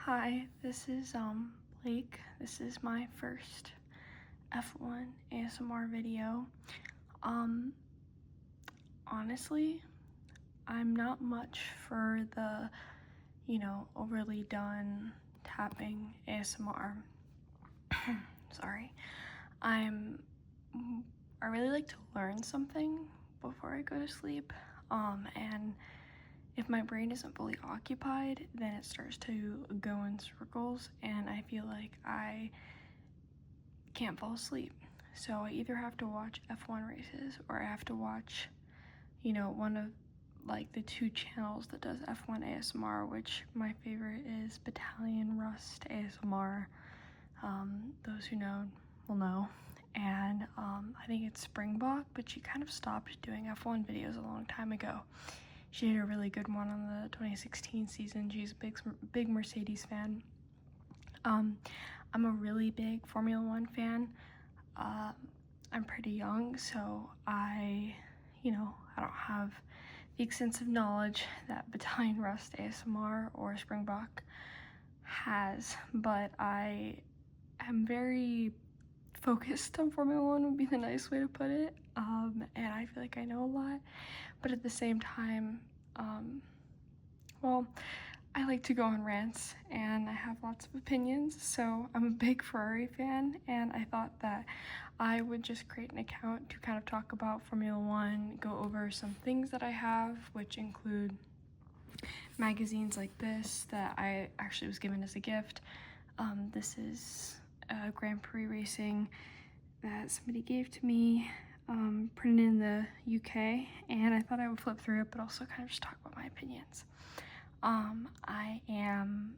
Hi, this is Blake. This is my first F1 ASMR video. Honestly, I'm not much for the, overly done tapping ASMR. Sorry. I really like to learn something before I go to sleep. And if my brain isn't fully occupied, then it starts to go in circles and I feel like I can't fall asleep. So I either have to watch F1 races or I have to watch, one of like the two channels that does F1 ASMR, which my favorite is Battalion Rust ASMR. Those who know will know. And I think it's Springbok, but she kind of stopped doing F1 videos a long time ago. She did a really good one on the 2016 season. She's a big Mercedes fan. I'm a really big Formula One fan. I'm pretty young, so I don't have the extensive knowledge that Battalion Rust ASMR or Springbok has, but I am very focused on Formula One would be the nice way to put it, and I feel like I know a lot, but at the same time, I like to go on rants and I have lots of opinions, so I'm a big Ferrari fan, and I thought that I would just create an account to kind of talk about Formula One, go over some things that I have, which include magazines like this that I actually was given as a gift. This is Grand Prix racing that somebody gave to me, printed in the UK, and I thought I would flip through it, but also kind of just talk about my opinions. I am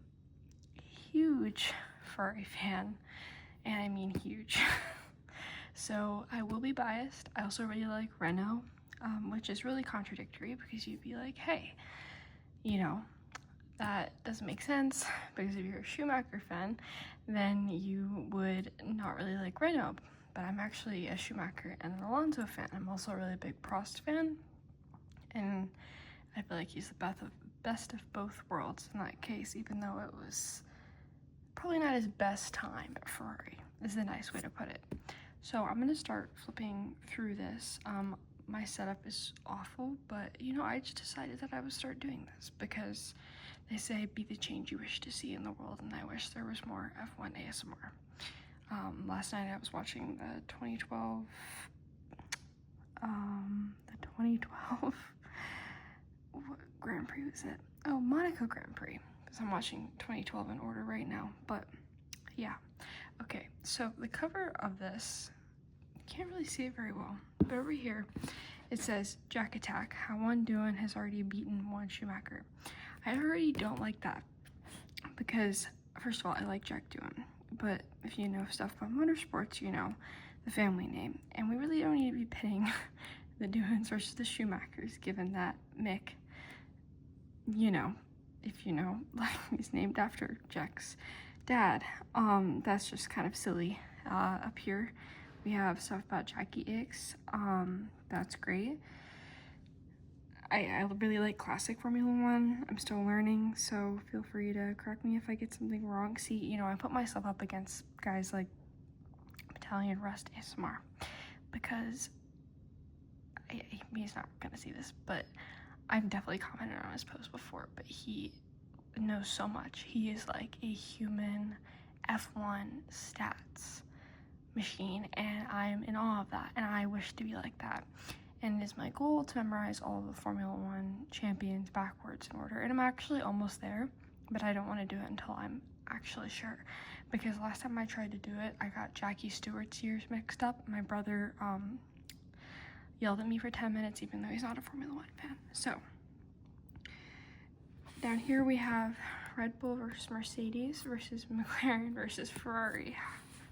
a huge Ferrari fan, and I mean huge. So I will be biased. I also really like Renault, which is really contradictory because you'd be like, hey, that doesn't make sense, because if you're a Schumacher fan, then you would not really like Renault. But I'm actually a Schumacher and an Alonso fan. I'm also a really big Prost fan, and I feel like he's the best of both worlds in that case, even though it was probably not his best time at Ferrari, is the nice way to put it. So I'm gonna start flipping through this. My setup is awful, but I just decided that I would start doing this because they say be the change you wish to see in the world, and I wish there was more F1 ASMR. Last night I was watching the 2012 what Grand Prix was it? Oh, Monaco Grand Prix, because I'm watching 2012 in order right now. But yeah, okay, so the cover of this, you can't really see it very well, but over here it says Jack Attack, how one Doohan has already beaten one Schumacher. I already don't like that because, first of all, I like Jack Doohan, but if you know stuff about motorsports, you know the family name, and we really don't need to be pitting the Doohans versus the Schumachers, given that Mick, if like he's named after Jack's dad. That's just kind of silly. Up here we have stuff about Jackie X. That's great. I really like classic Formula One. I'm still learning, so feel free to correct me if I get something wrong. See, I put myself up against guys like Battalion Rust ASMR because he's not gonna see this, but I've definitely commented on his post before, but he knows so much. He is like a human F1 stats machine, and I'm in awe of that, and I wish to be like that. And it is my goal to memorize all of the Formula One champions backwards in order, and I'm actually almost there, but I don't want to do it until I'm actually sure, because last time I tried to do it, I got Jackie Stewart's years mixed up. My brother yelled at me for 10 minutes, even though he's not a Formula One fan. So down here we have Red Bull versus Mercedes versus McLaren versus Ferrari.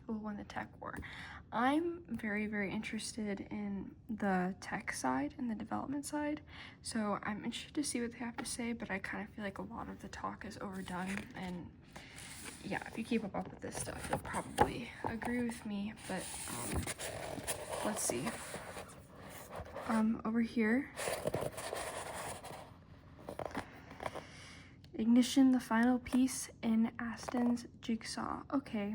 Who will win the tech war? I'm very, very interested in the tech side and the development side, so I'm interested to see what they have to say, but I kind of feel like a lot of the talk is overdone, and yeah, if you keep up with this stuff, you'll probably agree with me, but let's see. Over here Ignition, the final piece in Aston's jigsaw. Okay,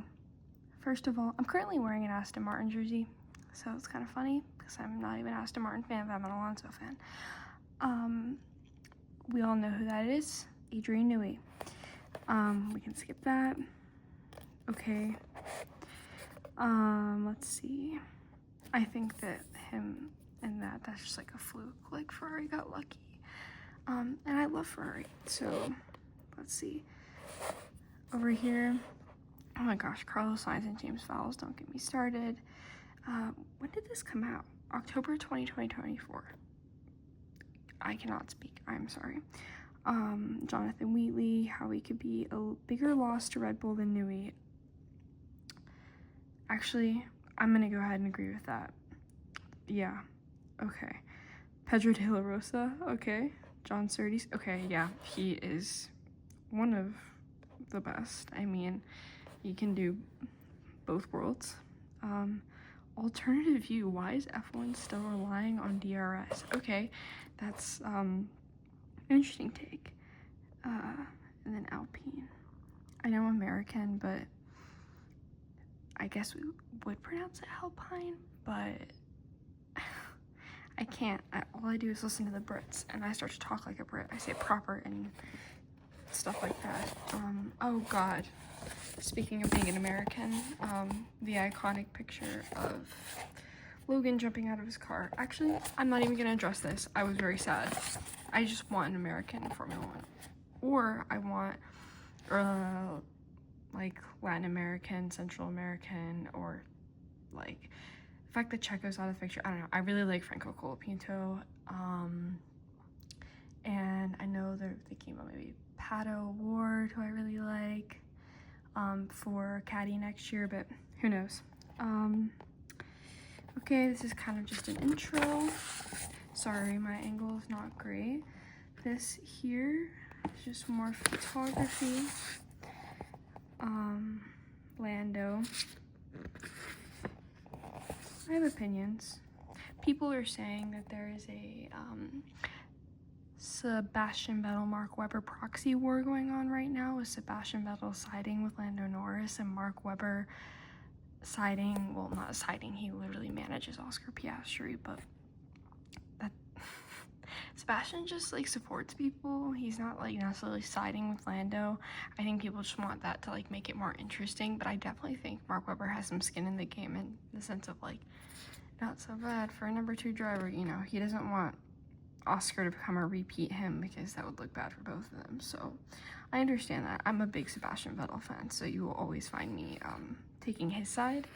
first of all, I'm currently wearing an Aston Martin jersey, so it's kind of funny because I'm not even an Aston Martin fan, but I'm an Alonso fan. We all know who that is, Adrian Newey. We can skip that. Okay. Let's see. I think that him and that's just like a fluke. Like, Ferrari got lucky. And I love Ferrari. So, let's see. Over here. Oh my gosh, Carlos Sainz and James Vowles, don't get me started. When did this come out? October 2024. I cannot speak. I'm sorry. Jonathan Wheatley, how he could be a bigger loss to Red Bull than Newey. Actually, I'm gonna go ahead and agree with that. Yeah, okay. Pedro de la Rosa, okay. John Surtees, okay, yeah, he is one of the best. I mean, he can do both worlds. Alternative view, why is F1 still relying on DRS? Okay, that's an interesting take. And then Alpine. I know American, but I guess we would pronounce it Alpine, but I can't. All I do is listen to the Brits, and I start to talk like a Brit. I say proper and stuff like that. Oh God. Speaking of being an American, the iconic picture of Logan jumping out of his car. Actually, I'm not even gonna address this. I was very sad. I just want an American Formula One. Or I want, like, Latin American, Central American, or, like, the fact that Checo's out of the picture. I don't know. I really like Franco Colapinto. And I know they're thinking about maybe Pato Ward, who I really like, for Caddy next year, but who knows. Okay, this is kind of just an intro. Sorry, my angle is not great. This here is just more photography. Lando. I have opinions. People are saying that there is a Sebastian Vettel Mark Webber proxy war going on right now, with Sebastian Vettel siding with Lando Norris and Mark Webber siding, well, not siding, he literally manages Oscar Piastri, but that Sebastian just like supports people. He's not like necessarily siding with Lando. I think people just want that to like make it more interesting, but I definitely think Mark Webber has some skin in the game in the sense of like, not so bad for a number 2 driver, you know. He doesn't want Oscar to become a repeat him because that would look bad for both of them. So I understand that. I'm a big Sebastian Vettel fan, so you will always find me taking his side.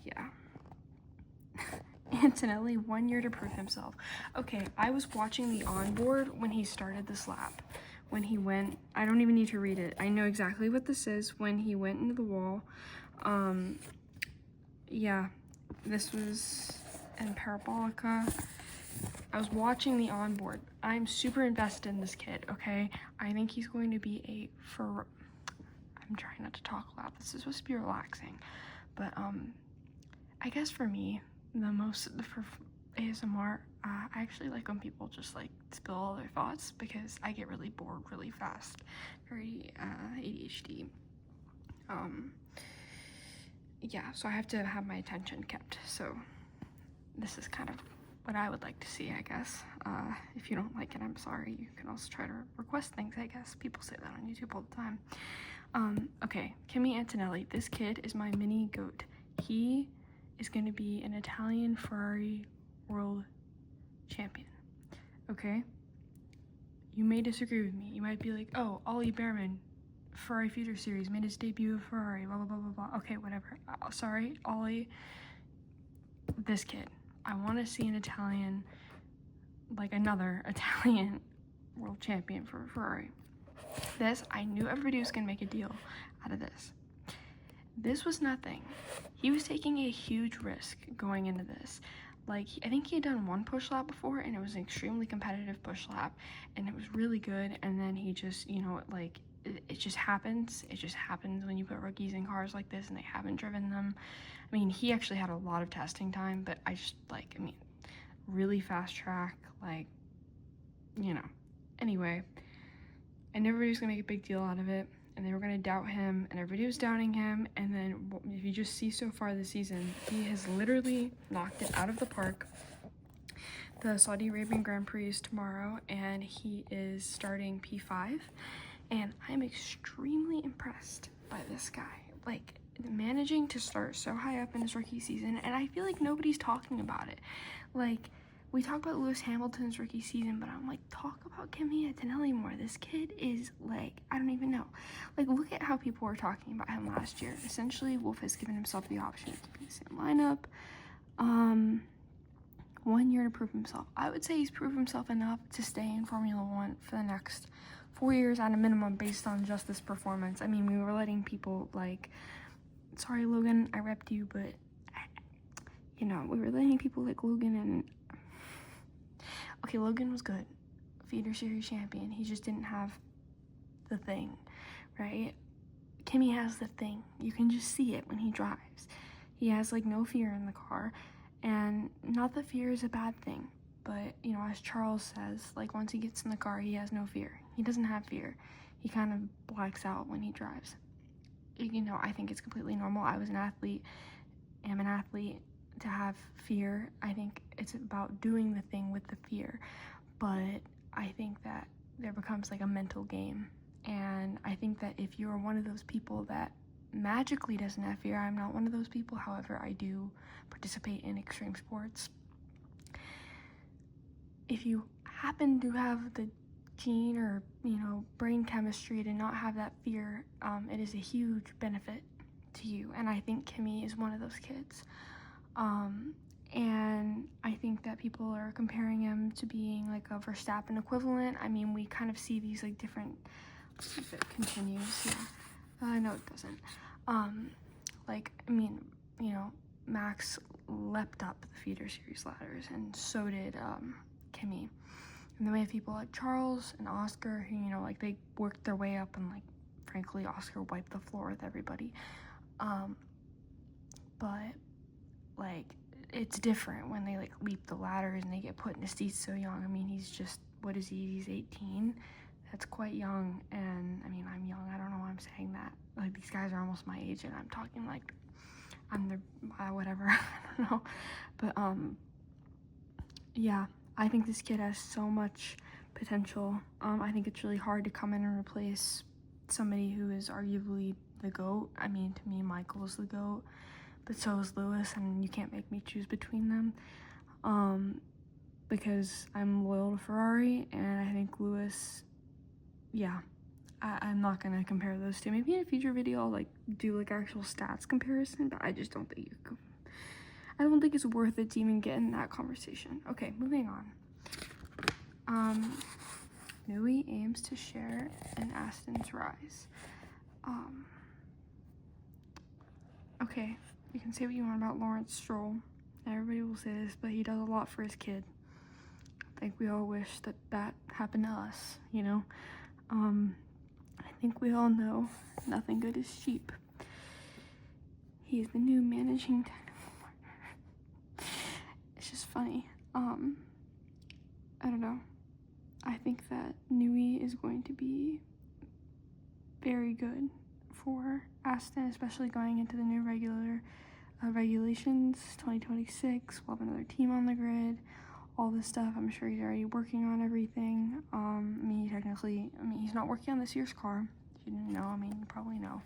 Yeah. Antonelli, 1 year to prove himself. Okay, I was watching the onboard when he started this lap. When he went, I don't even need to read it. I know exactly what this is. When he went into the wall. Yeah, this was in Parabolica. I was watching the onboard. I'm super invested in this kid, okay? I think he's going to be I'm trying not to talk loud. This is supposed to be relaxing. But, I guess for me, for ASMR, I actually like when people just, like, spill all their thoughts because I get really bored really fast. Very, ADHD. Yeah, so I have to have my attention kept. So, this is kind of what I would like to see, I guess. If you don't like it, I'm sorry. You can also try to request things, I guess. People say that on YouTube all the time. Okay, Kimi Antonelli. This kid is my mini goat. He is going to be an Italian Ferrari world champion. Okay? You may disagree with me. You might be like, oh, Ollie Behrman, Ferrari Future Series, made his debut with Ferrari, blah, blah, blah, blah, blah. Okay, whatever. Sorry, Ollie. This kid. I want to see an Italian, like another Italian world champion for Ferrari. This, I knew everybody was going to make a deal out of this. This was nothing. He was taking a huge risk going into this. Like, I think he had done 1 push lap before, and it was an extremely competitive push lap, and it was really good, and then he just, you know, like, it just happens. It just happens when you put rookies in cars like this and they haven't driven them. I mean, he actually had a lot of testing time, but I just, like, I mean, really fast track, like, you know. Anyway, and everybody was gonna make a big deal out of it, and they were gonna doubt him, and everybody was doubting him. And then if you just see so far this season, he has literally knocked it out of the park. The Saudi Arabian Grand Prix is tomorrow, and he is starting P5, and I'm extremely impressed by this guy. Like, managing to start so high up in his rookie season, and I feel like nobody's talking about it. Like, we talk about Lewis Hamilton's rookie season, but I'm like, talk about Kimi Antonelli more. This kid is like, I don't even know. Like, look at how people were talking about him last year. Essentially, Wolf has given himself the option to be in the same lineup. 1 year to prove himself. I would say he's proved himself enough to stay in Formula One for the next 4 years at a minimum based on just this performance. I mean, we were letting people like, sorry Logan, I repped you, but you know, we were letting people like Logan and okay, Logan was good, feeder series champion. He just didn't have the thing, right? Kimi has the thing. You can just see it when he drives. He has like no fear in the car, and not that fear is a bad thing, but you know, as Charles says, like once he gets in the car, he has no fear. He doesn't have fear. He kind of blacks out when he drives. You know, I think it's completely normal. I was an athlete, am an athlete, to have fear. I think it's about doing the thing with the fear, but I think that there becomes like a mental game, and I think that if you're one of those people that magically doesn't have fear, I'm not one of those people, however, I do participate in extreme sports. If you happen to have the gene or, you know, brain chemistry to not have that fear, it is a huge benefit to you, and I think Kimi is one of those kids. And I think that people are comparing him to being like a Verstappen equivalent. I mean, we kind of see these like different, if it continues, yeah. No, it doesn't. Like, I mean, you know, Max leapt up the feeder series ladders, and so did, Kimi. And then we have people like Charles and Oscar who, you know, like they worked their way up, and like, frankly, Oscar wiped the floor with everybody. But like, it's different when they like leap the ladders and they get put in the seats so young. I mean, he's just, what is he? He's 18. That's quite young, and I mean, I'm young. I don't know why I'm saying that. Like, these guys are almost my age, and I'm talking like I'm their whatever. I don't know, but yeah, I think this kid has so much potential. I think it's really hard to come in and replace somebody who is arguably the GOAT. I mean, to me, Michael's the GOAT, but so is Lewis, and you can't make me choose between them, because I'm loyal to Ferrari, and I think Lewis, yeah, I'm not gonna compare those two. Maybe in a future video I'll like do like actual stats comparison, but I just don't think you could. I don't think it's worth it to even get in that conversation. Okay, moving on. Nui aims to share in Aston's rise. Okay, you can say what you want about Lawrence Stroll. Everybody will say this, but he does a lot for his kid. I think we all wish that that happened to us, you know? I think we all know nothing good is cheap. He's the new managing director. It's just funny. I don't know. I think that Nui is going to be very good for Aston, especially going into the new regulations, 2026. We'll have another team on the grid, all this stuff. I'm sure he's already working on everything. I mean, he's not working on this year's car. If you didn't know, I mean, you probably know.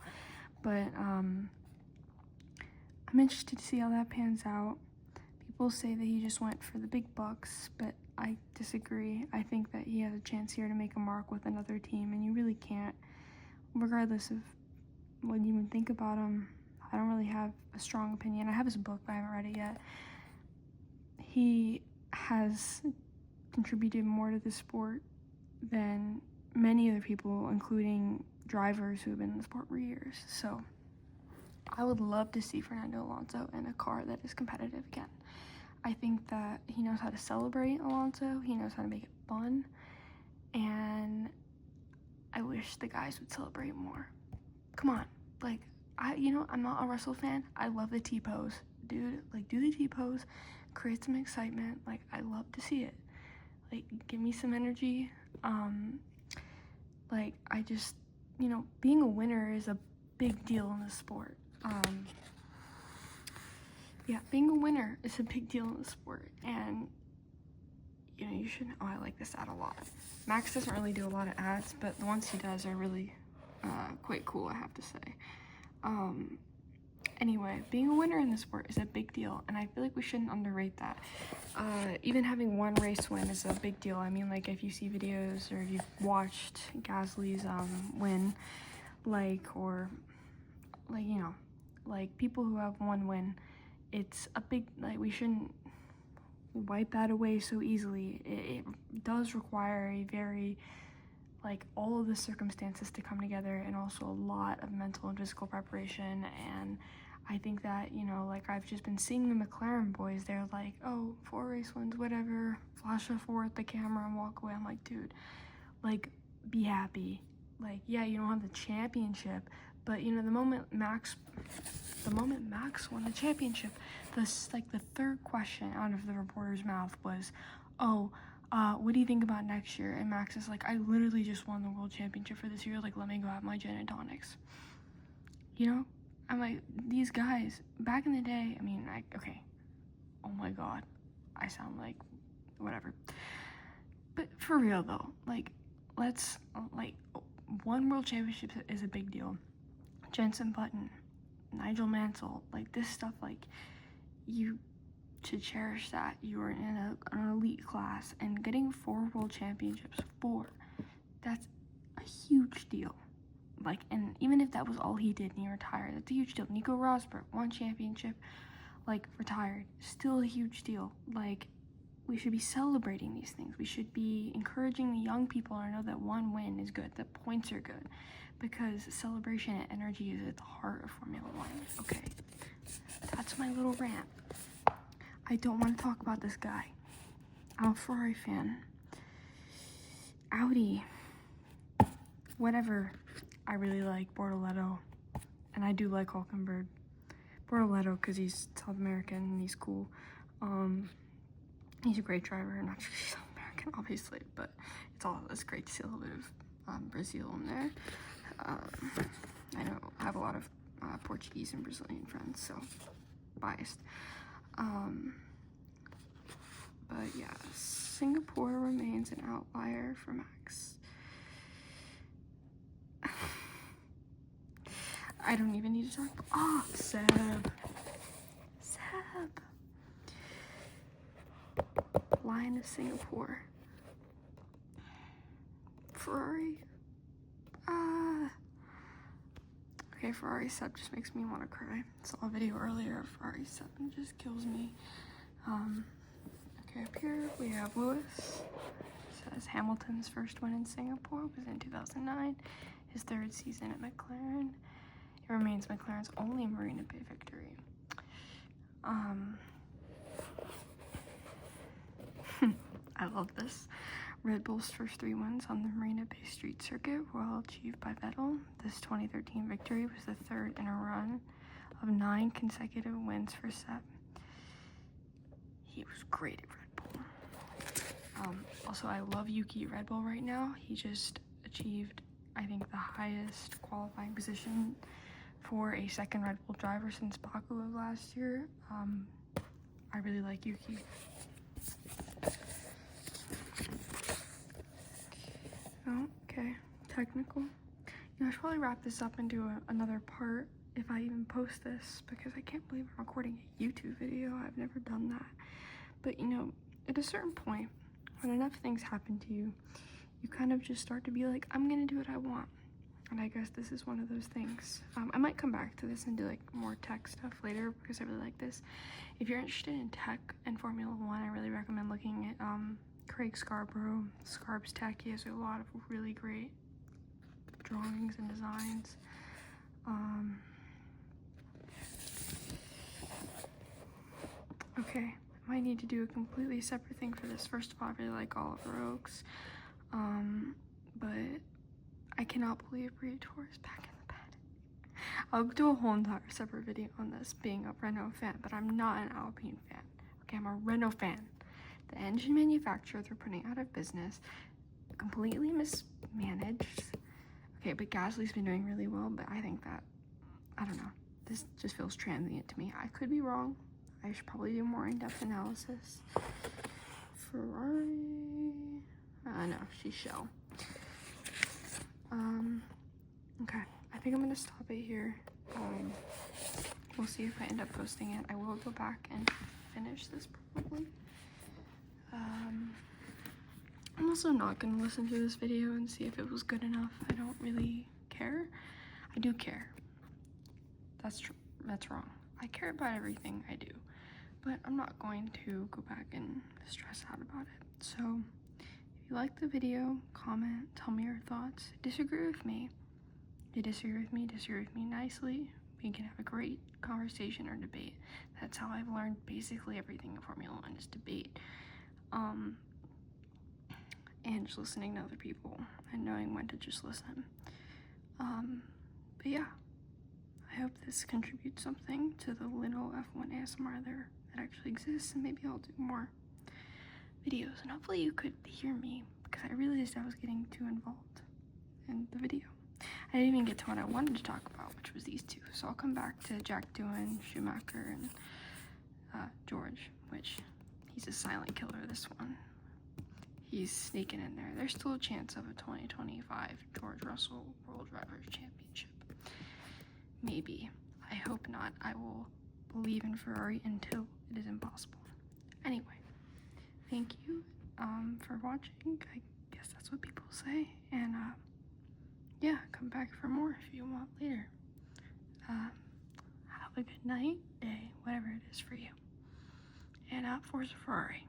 But I'm interested to see how that pans out. People say that he just went for the big bucks, but I disagree. I think that he has a chance here to make a mark with another team, and you really can't, regardless of what you even think about him. I don't really have a strong opinion. I have his book, but I haven't read it yet. He has contributed more to the sport than many other people, including drivers who have been in the sport for years. So I would love to see Fernando Alonso in a car that is competitive again. I think that he knows how to celebrate Alonso. He knows how to make it fun. And I wish the guys would celebrate more. Come on. Like, I'm not a Russell fan. I love the T-pose. Dude, like, do the T-pose. Create some excitement. Like, I love to see it. Like, give me some energy. Like, I just, you know, being a winner is a big deal in the sport. Yeah, being a winner is a big deal in the sport, and you know, you shouldn't. Oh, I like this ad a lot. Max doesn't really do a lot of ads, but the ones he does are really quite cool, I have to say. Anyway, being a winner in the sport is a big deal, and I feel like we shouldn't underrate that. Even having one race win is a big deal. I mean, like, if you see videos or if you've watched Gasly's win, like, or like, you know, like, people who have one win, it's a big, like, we shouldn't wipe that away so easily. It does require a very, like, all of the circumstances to come together, and also a lot of mental and physical preparation. And I think that, you know, like, I've just been seeing the McLaren boys, they're like, oh, 4 race wins, whatever, flash a 4 at the camera and walk away. I'm like, dude, like, be happy. Like, yeah, you don't have the championship, but, you know, the moment Max won the championship, the third question out of the reporter's mouth was, oh, what do you think about next year? And Max is like, I literally just won the world championship for this year. Like, let me go have my gin and tonics. You know? I'm like, these guys, back in the day, I mean, okay. Oh my God. I sound like whatever. But for real, though, like, let's, like, one world championship is a big deal. Jenson Button, Nigel Mansell, like, this stuff, like, you should cherish that. You are in an elite class, and getting 4 world championships, 4, that's a huge deal. Like, and even if that was all he did and he retired, that's a huge deal. Nico Rosberg, 1 championship, like, retired, still a huge deal. Like, we should be celebrating these things. We should be encouraging the young people to know that 1 win is good, that points are good, because celebration and energy is at the heart of Formula 1. Okay, that's my little rant. I don't want to talk about this guy. I'm a Ferrari fan. Audi, whatever. I really like Bortoleto, and I do like Hulkenberg. Bortoleto because he's South American and he's cool. He's a great driver. Not sure he's South American, obviously, but it's great to see a little bit of Brazil in there. I know I have a lot of Portuguese and Brazilian friends, so biased. But yeah, Singapore remains an outlier for Max. I don't even need to talk about, Seb. Lion of Singapore. Ferrari. Okay, Ferrari Seb just makes me want to cry. Saw a video earlier of Ferrari Seb and it just kills me. Okay, up here we have Lewis. It says Hamilton's first win in Singapore was in 2009. His 3rd season at McLaren. It remains McLaren's only Marina Bay victory. I love this. Red Bull's first 3 wins on the Marina Bay Street Circuit were all achieved by Vettel. This 2013 victory was the 3rd in a run of 9 consecutive wins for Seb. He was great at Red Bull. Also, I love Yuki at Red Bull right now. He just achieved, I think, the highest qualifying position for a 2nd Red Bull driver since Baku of last year. I really like Yuki. Oh, okay, technical. You know, I should probably wrap this up and do another part if I even post this, because I can't believe I'm recording a YouTube video. I've never done that. But, you know, at a certain point, when enough things happen to you, you kind of just start to be like, I'm gonna do what I want. And I guess this is one of those things. I might come back to this and do like more tech stuff later, because I really like this. If you're interested in tech and Formula 1, I really recommend looking at Craig Scarborough, Scarb's Tech. He has a lot of really great drawings and designs. Okay, I might need to do a completely separate thing for this. First of all, I really like Oliver Oaks, but I cannot believe Briatore is back in the bed. I'll do a whole entire separate video on this, being a Renault fan, but I'm not an Alpine fan. Okay, I'm a Renault fan. The engine manufacturer they're putting out of business, completely mismanaged, Okay, but Gasly's been doing really well, but I think that, I don't know, this just feels transient to me. I could be wrong. I should probably do more in-depth analysis. Ferrari, no, she's shell. Okay, I think I'm gonna stop it here. We'll see if I end up posting it. I will go back and finish this probably. I'm also not gonna listen to this video and see if it was good enough. I don't really care. I do care. That's true. That's wrong. I care about everything I do, but I'm not going to go back and stress out about it. So if you like the video, comment, tell me your thoughts. Disagree with me. If you disagree with me nicely. We can have a great conversation or debate. That's how I've learned basically everything in Formula 1 is debate. And just listening to other people and knowing when to just listen. But yeah, I hope this contributes something to the little F1 ASMR there that actually exists, and maybe I'll do more videos, and hopefully you could hear me, because I realized I was getting too involved in the video. I didn't even get to what I wanted to talk about, which was these two. So I'll come back to Jack Doohan, Schumacher, and George, which he's a silent killer, this one. He's sneaking in there. There's still a chance of a 2025 George Russell World Drivers' Championship. Maybe. I hope not. I will believe in Ferrari until it is impossible. Anyway, thank you for watching. I guess that's what people say. And yeah, come back for more if you want later. Have a good night, day, whatever it is for you. And Forza Ferrari.